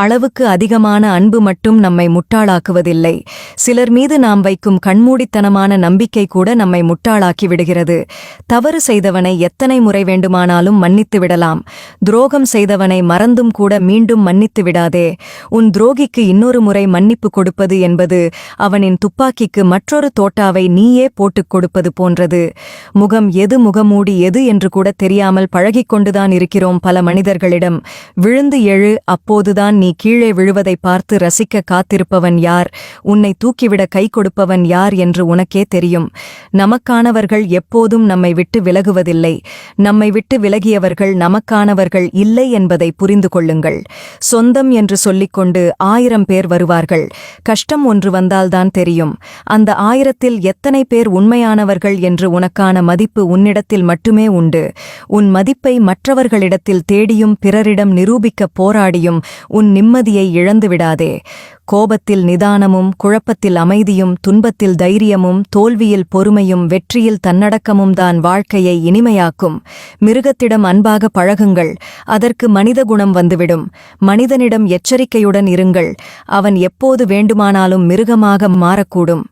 அளவுக்கு அதிகமான அன்பு மட்டும் நம்மை முட்டாளாக்குவதில்லை. சிலர் மீது நாம் வைக்கும் கண்மூடித்தனமான நம்பிக்கை கூட நம்மை முட்டாளாக்கி விடுகிறது. தவறு செய்தவனை எத்தனை முறை வேண்டுமானாலும் மன்னித்து விடலாம். துரோகம் செய்தவனை மறந்தும் கூட மீண்டும் மன்னித்து விடாதே. உன் துரோகிக்கு இன்னொரு முறை மன்னிப்பு கொடுப்பது என்பது அவனின் துப்பாக்கிக்கு மற்றொரு தோட்டாவை நீயே போட்டுக் கொடுப்பது போன்றது. முகம் எது, முகமூடி எது என்று கூட தெரியாமல் பழகிக்கொண்டுதான் இருக்கிறோம் பல மனிதர்களிடம். விழுந்து எழு, அப்போதுதான் நீ கீழே விழுவதை பார்த்து ரசிக்க காத்திருப்பவன் யார், உன்னை தூக்கிவிட கை கொடுப்பவன் யார் என்று உனக்கே தெரியும். நமக்கானவர்கள் எப்போதும் நம்மை விட்டு விலகுவதில்லை. நம்மை விட்டு விலகியவர்கள் நமக்கானவர்கள் இல்லை என்பதை புரிந்து கொள்ளுங்கள். சொந்தம் என்று சொல்லிக்கொண்டு 1000 பேர் வருவார்கள். கஷ்டம் ஒன்று வந்தால்தான் தெரியும் அந்த 1000ல் எத்தனை பேர் உண்மையானவர்கள் என்று. உனக்கான மதிப்பு உன்னிடத்தில் மட்டுமே உண்டு. உன் மதிப்பை மற்றவர்களிடத்தில் தேடியும் பிறரிடம் நிரூபிக்க போராடியும் உன் நிம்மதியை இழந்துவிடாதே. கோபத்தில் நிதானமும், குழப்பத்தில் அமைதியும், துன்பத்தில் தைரியமும், தோல்வியில் பொறுமையும், வெற்றியில் தன்னடக்கமும் தான் வாழ்க்கையை இனிமையாக்கும். மிருகத்திடம் அன்பாக பழகுங்கள், அதற்கு மனித குணம் வந்துவிடும். மனிதனிடம் எச்சரிக்கையுடன் இருங்கள், அவன் எப்போது வேண்டுமானாலும் மிருகமாக மாறக்கூடும்.